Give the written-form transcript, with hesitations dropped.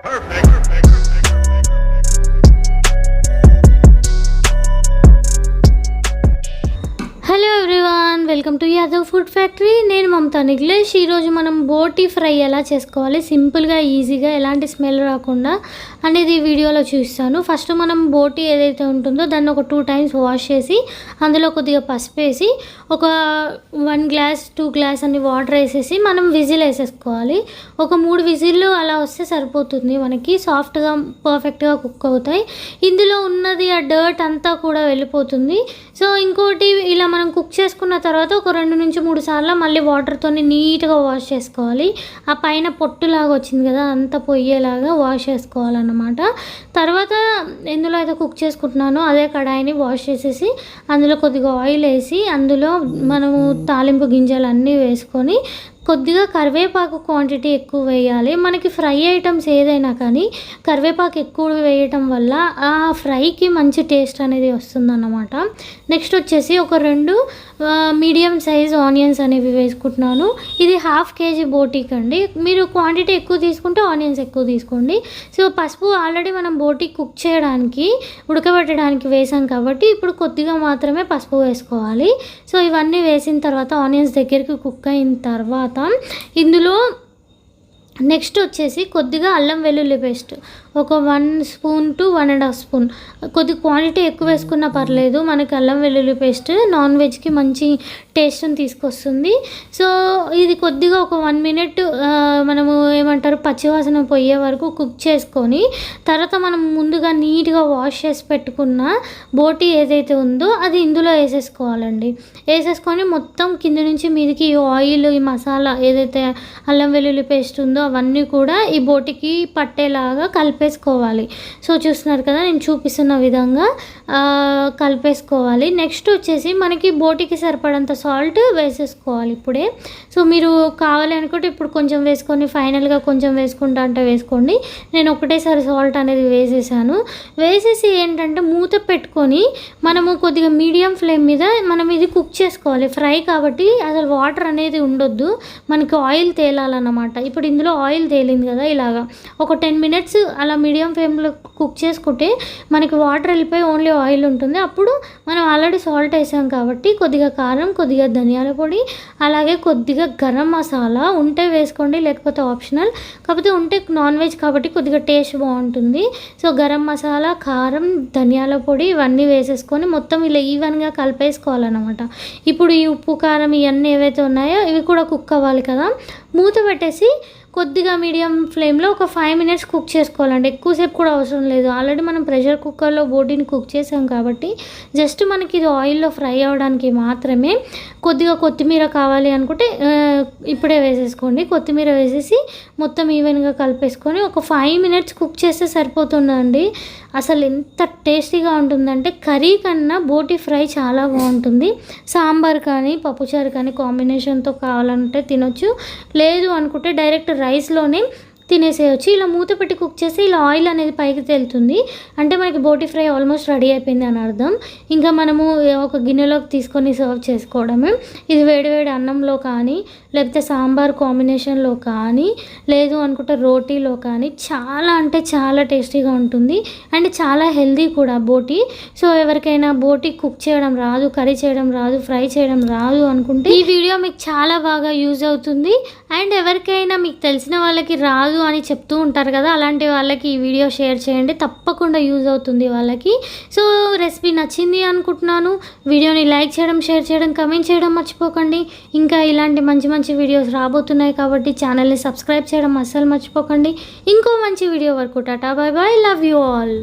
Hello everyone, welcome to Yadav food factory. నేను మమతా నిఖిలేష్. ఈరోజు మనం బోటీ ఫ్రై ఎలా చేసుకోవాలి సింపుల్గా ఈజీగా ఎలాంటి స్మెల్ రాకుండా అనేది ఈ వీడియోలో చూస్తాను. ఫస్ట్ మనం బోటీ ఏదైతే ఉంటుందో దాన్ని ఒక 2 times వాష్ చేసి అందులో కొద్దిగా పసుపు వేసి ఒక 1 glass 2 glass అన్ని వాటర్ వేసేసి మనం విజిల్ వేసేసుకోవాలి. ఒక 3 విజిల్లు అలా వస్తే సరిపోతుంది. మనకి సాఫ్ట్గా పర్ఫెక్ట్గా కుక్ అవుతాయి. ఇందులో ఉన్నది ఆ డర్ట్ అంతా కూడా వెళ్ళిపోతుంది. సో ఇంకోటి, ఇలా మనం కుక్ చేసుకున్న తర్వాత ఒక 2 నుంచి 3 సార్లు మళ్ళీ వాటర్తో నీట్గా వాష్ చేసుకోవాలి. ఆ పైన పొట్టులాగా వచ్చింది కదా, అంతా పొయ్యేలాగా వాష్ చేసుకోవాలన్నమాట. తర్వాత ఎందులో అయితే కుక్ చేసుకుంటున్నానో అదే కడాయిని వాష్ చేసేసి అందులో కొద్దిగా ఆయిల్ వేసి అందులో మనము తాలింపు గింజలు అన్నీ వేసుకొని కొద్దిగా కరివేపాకు క్వాంటిటీ ఎక్కువ వేయాలి. మనకి ఫ్రై ఐటమ్స్ ఏదైనా కానీ కరివేపాకు ఎక్కువ వేయటం వల్ల ఆ ఫ్రైకి మంచి టేస్ట్ అనేది వస్తుందన్నమాట. నెక్స్ట్ వచ్చేసి ఒక 2 మీడియం సైజ్ ఆనియన్స్ అనేవి వేసుకుంటున్నాను. ఇది 1/2 kg బోటీకి అండి. మీరు క్వాంటిటీ ఎక్కువ తీసుకుంటే ఆనియన్స్ ఎక్కువ తీసుకోండి. సో పసుపు ఆల్రెడీ మనం బోటీ కుక్ చేయడానికి ఉడకబెట్టడానికి వేసాం కాబట్టి ఇప్పుడు కొద్దిగా మాత్రమే పసుపు వేసుకోవాలి. సో ఇవన్నీ వేసిన తర్వాత ఆనియన్స్ దగ్గరికి కుక్ అయిన తర్వాత ఇందులో నెక్స్ట్ వచ్చేసి కొద్దిగా అల్లం వెల్లుల్లి పేస్ట్ ఒక 1 spoon to 1.5 spoon, కొద్ది క్వాంటిటీ ఎక్కువ వేసుకున్నా పర్లేదు. మనకి అల్లం వెల్లుల్లి పేస్ట్ నాన్ వెజ్కి మంచి టేస్ట్ని తీసుకొస్తుంది. సో ఇది కొద్దిగా ఒక 1 minute మనము ఏమంటారు పచ్చివాసన పోయే వరకు కుక్ చేసుకొని తర్వాత మనం ముందుగా నీట్గా వాష్ చేసి పెట్టుకున్న బోటీ ఏదైతే ఉందో అది ఇందులో వేసేసుకోవాలండి. వేసేసుకొని మొత్తం కింద నుంచి మీదికి ఈ ఆయిల్, ఈ మసాలా ఏదైతే అల్లం వెల్లుల్లి పేస్ట్ ఉందో అవన్నీ కూడా ఈ బోటికి పట్టేలాగా కలిపేసుకోవాలి. సో చూస్తున్నారు కదా, నేను చూపిస్తున్న విధంగా కలిపేసుకోవాలి. నెక్స్ట్ వచ్చేసి మనకి బోటికి సరిపడంత సాల్ట్ వేసేసుకోవాలి ఇప్పుడే. సో మీరు కావాలి అనుకుంటే ఇప్పుడు కొంచెం వేసుకొని ఫైనల్గా కొంచెం వేసుకుంటా అంటే వేసుకోండి. నేను ఒకటేసారి సాల్ట్ అనేది వేసేసాను. వేసేసి ఏంటంటే మూత పెట్టుకొని మనము కొద్దిగా మీడియం ఫ్లేమ్ మీద మనం ఇది కుక్ చేసుకోవాలి. ఫ్రై కాబట్టి అసలు వాటర్ అనేది ఉండొద్దు, మనకి ఆయిల్ తేలాలన్నమాట. ఇప్పుడు ఇందులో ఆయిల్ తేలింది కదా, ఇలాగా ఒక 10 minutes అలా మీడియం ఫ్లేమ్లో కుక్ చేసుకుంటే మనకి వాటర్ వెళ్ళిపోయి ఓన్లీ ఆయిల్ ఉంటుంది. అప్పుడు మనం ఆల్రెడీ సాల్ట్ వేసాం కాబట్టి కొద్దిగా కారం, కొద్దిగా ధనియాల పొడి, అలాగే కొద్దిగా గరం మసాలా ఉంటే వేసుకోండి, లేకపోతే ఆప్షనల్. కాకపోతే ఉంటే నాన్ వెజ్ కాబట్టి కొద్దిగా టేస్ట్ బాగుంటుంది. సో గరం మసాలా, కారం, ధనియాల పొడి ఇవన్నీ వేసేసుకొని మొత్తం ఇలా ఈవెన్గా కలిపేసుకోవాలన్నమాట. ఇప్పుడు ఈ ఉప్పు, కారం ఇవన్నీ ఏవైతే ఉన్నాయో ఇవి కూడా కుక్ అవ్వాలి కదా. మూత పెట్టేసి కొద్దిగా మీడియం ఫ్లేమ్లో ఒక 5 minutes కుక్ చేసుకోవాలండి. ఎక్కువసేపు కూడా అవసరం లేదు. ఆల్రెడీ మనం ప్రెషర్ కుక్కర్లో బోటీని కుక్ చేసాం కాబట్టి జస్ట్ మనకి ఇది ఆయిల్లో ఫ్రై అవ్వడానికి మాత్రమే. కొద్దిగా కొత్తిమీర కావాలి అనుకుంటే ఇప్పుడే వేసేసుకోండి. కొత్తిమీర వేసేసి మొత్తం ఈవెన్గా కలిపేసుకొని ఒక 5 minutes కుక్ చేస్తే సరిపోతుందండి. అసలు ఎంత టేస్టీగా ఉంటుందంటే కర్రీ కన్నా బోటీ ఫ్రై చాలా బాగుంటుంది. సాంబార్ కానీ పప్పుచారు కానీ కాంబినేషన్తో కావాలంటే తినొచ్చు, లేదు అనుకుంటే డైరెక్ట్ రైస్లోనే తినేసేయచ్చు. ఇలా మూత పెట్టి కుక్ చేసి ఇలా ఆయిల్ అనేది పైకి తేలుతుంది అంటే మనకి బోటీ ఫ్రై ఆల్మోస్ట్ రెడీ అయిపోయింది అని అర్థం. ఇంకా మనము ఒక గిన్నెలోకి తీసుకొని సర్వ్ చేసుకోవడమే. ఇది వేడివేడి అన్నంలో కానీ లేకపోతే సాంబార్ కాంబినేషన్లో కానీ లేదు అనుకుంటే రోటీలో కానీ చాలా అంటే చాలా టేస్టీగా ఉంటుంది అండ్ చాలా హెల్దీ కూడా బోటీ. సో ఎవరికైనా బోటీ కుక్ చేయడం రాదు, కర్రీ చేయడం రాదు, ఫ్రై చేయడం రాదు అనుకుంటే ఈ వీడియో మీకు చాలా బాగా యూజ్ అవుతుంది. అండ్ ఎవరికైనా మీకు తెలిసిన వాళ్ళకి రాదు అని చెప్తూ ఉంటారు కదా, అలాంటి వాళ్ళకి ఈ వీడియో షేర్ చేయండి, తప్పకుండా యూజ్ అవుతుంది వాళ్ళకి. సో రెసిపీ నచ్చింది అనుకుంటున్నాను. వీడియోని లైక్ చేయడం, షేర్ చేయడం, కమెంట్ చేయడం మర్చిపోకండి. ఇంకా ఇలాంటి మంచి మంచి వీడియోస్ రాబోతున్నాయి కాబట్టి ఛానల్ని సబ్స్క్రైబ్ చేయడం అస్సలు మర్చిపోకండి. ఇంకో మంచి వీడియో వరకు tata, bye bye, love you all.